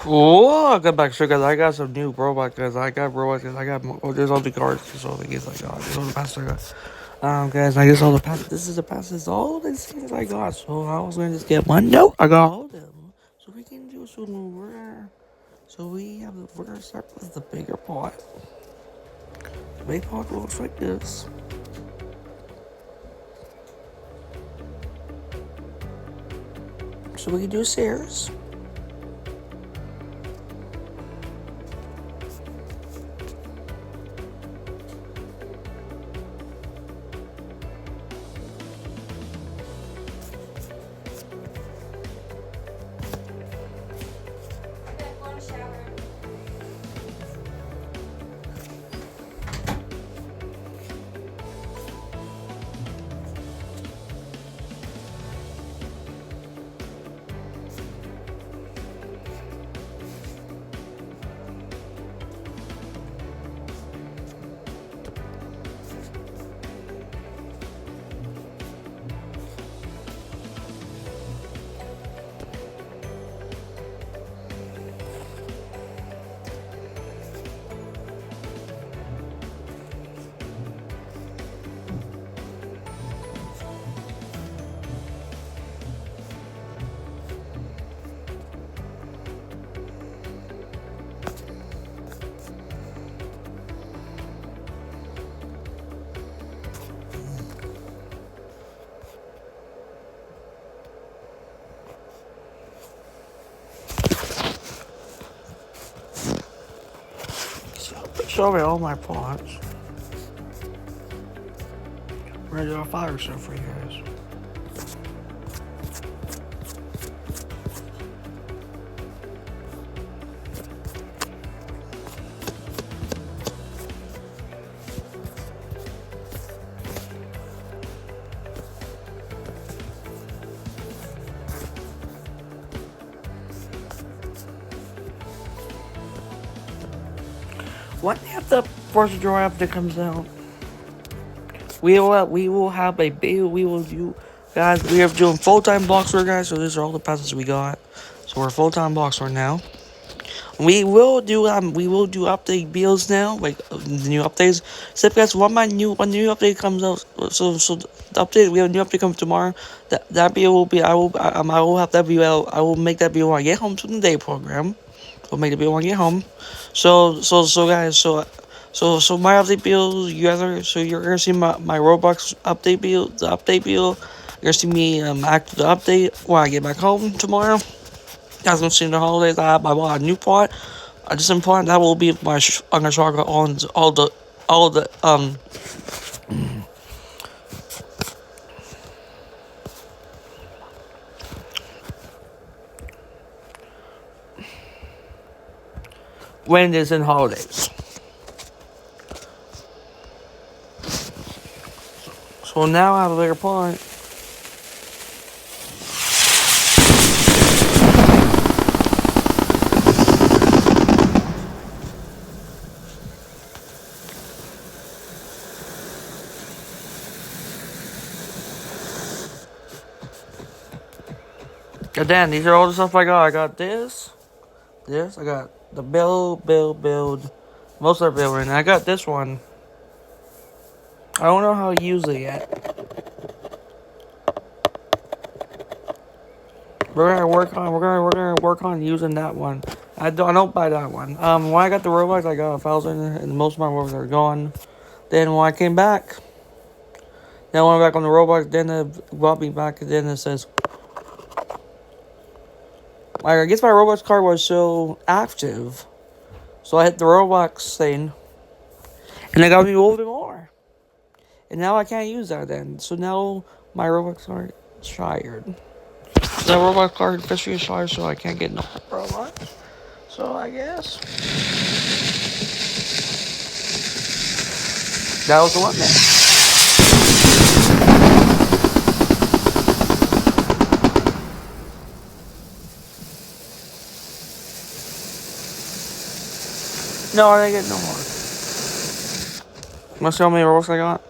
Oh, I got back sure guys. I got some new robots guys. I got robots guys. I got there's all the cards. There's all the games I got. There's all the passes I got. Guys, I guess all the passes. This is the passes. All the things I got. So I was gonna just get one. Nope, I got all of them. So we can do some rare. So we have the we're gonna start with the bigger pot. The big pot looks like this. So we can do shares. Show me all my pots. We're gonna do a fire show for you guys. What if the first draw that comes out? We will have a big we will do guys. We are doing full time Bloxburg guys. So these are all the passes we got. So we're full time Bloxburg now. We will do update bills now, like the new updates. Except guys, one new update comes out. So the update we have a new update coming tomorrow. That bill will be I will have that bill out. I will make that bill when I get home from the day program. I'll make the bill when I get home. So guys, so my update bill, you're gonna see my Roblox update bill, the update bill. You're gonna see me act the update when I get back home tomorrow. Guys, gonna see the holidays. I bought a new pot. I just implant that will be my I'm gonna talk on all the when it's in holidays. So now I have a bigger pot. And then these are all the stuff I got. I got this. I got the build. Most of the building. I got this one. I don't know how to use it yet. We're gonna work on using that one. I don't buy that one. When I got the Roblox, I got 1,000, and most of my Robux are gone. Then when I came back, then when I went back on the Roblox, then it brought me back, and then it says, like, I guess my Roblox card was so active, so I hit the Roblox thing, and it got me over more. And now I can't use that then. So now my Roblox card is fired. The Roblox card officially is fired, so I can't get no Roblox. So I guess that was the one then. No, I didn't get no more. Wanna see how many Robux I got?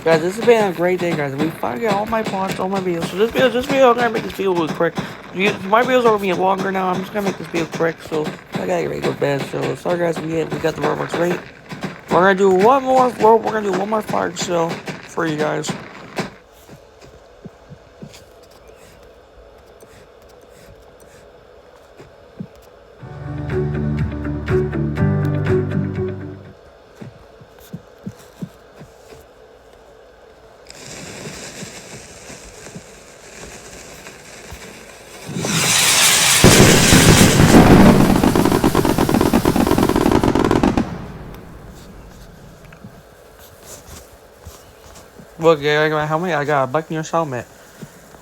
Guys, this has been a great day, guys. We finally got all my plots, all my videos. So this video, I'm gonna make this video really quick. My videos are gonna be longer now. I'm just gonna make this video quick, so I gotta get ready to go to bed. So sorry, guys. We got the Roblox rate. We're gonna do one more. We're gonna do one more fire sale for you guys. Look, I got my helmet. I got a Buccaneers helmet.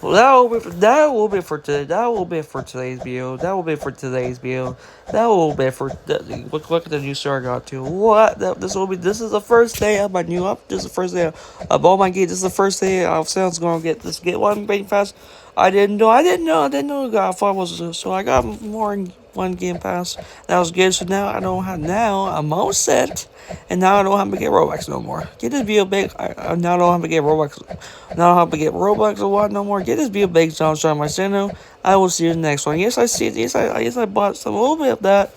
Well, that will be for today. That will be for today's video. That will be for today's video. That will be for look at the new store I got to. What? This is the first day of my new up. This is the first day of all my games. This is the first day of sales. Gonna get one game pass. I didn't know. I thought it was so. I got more in one game pass. That was good. So now I don't have. Now I'm all set. And now I don't have to get Robux no more. Get this video big. I now don't have to get Robux. Now I don't have to get Robux or what no more. Get this video big. So I'm showing my channel. I will see you in the next one. Yes, I see. Yes, I bought a little bit of that.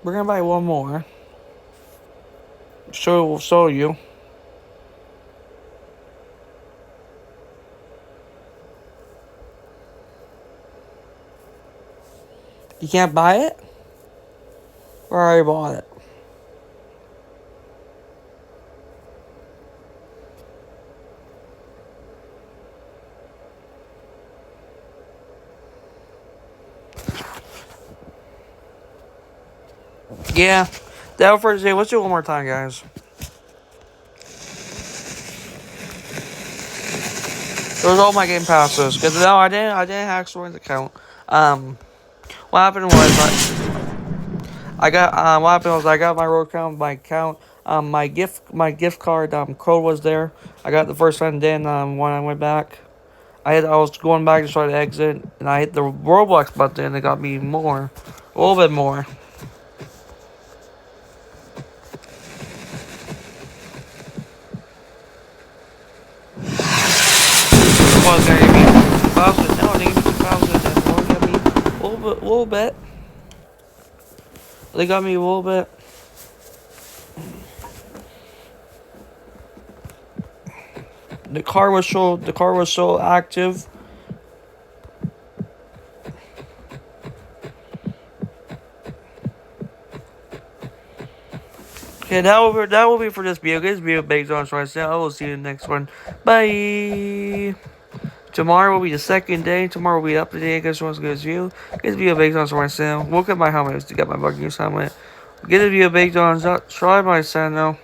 We're gonna buy one more. We'll show you. You can't buy it? Or I already bought it. Yeah. That was for today. Let's do it one more time, guys. Those are all my game passes. Cause no, I didn't hack Soren's account. What happened was I got my road count, my account, my gift card code was there. I got the first time. Then when I went back, I was going back to try to exit, and I hit the Roblox button, and it got me more, a little bit more. Well, they gave me 2,000. No, they gave me 2,000. And they got me a little bit. They got me a little bit. The car was so active. Okay, that will be for this video. This video based on so I will see you in the next one. Bye. Tomorrow will be the second day. Tomorrow will be up to date. Guys, what's good as you? This video based on so I said. Look at my helmet to get my Buccaneers helmet. Get a video based on try my channel.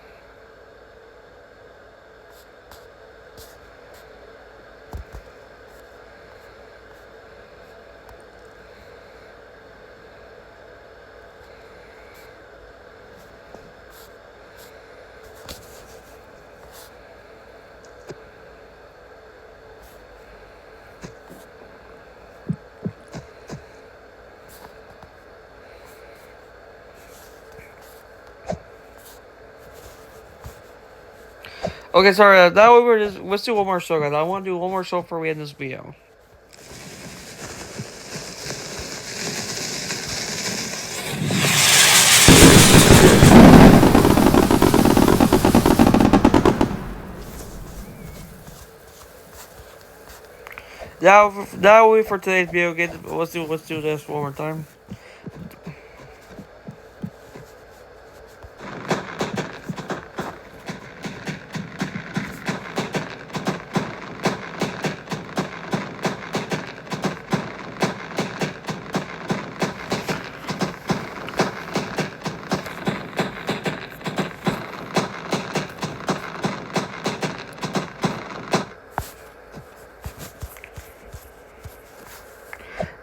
Okay, sorry. That way we're just let's do one more show, guys. I want to do one more show before we end this video. That will be for today's video. Okay, let's do this one more time.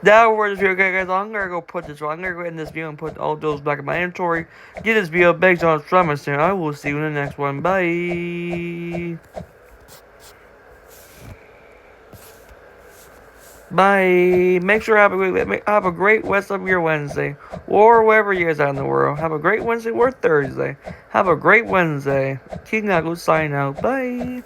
That was this video, guys. I'm gonna go put this. I'm gonna go end this video and put all those back in my inventory. Get this video based on Strummer. I will see you in the next one. Bye. Bye. Make sure have a great rest of your Wednesday, or wherever you guys are in the world. Have a great Wednesday or Thursday. Have a great Wednesday. King Nago sign out. Bye.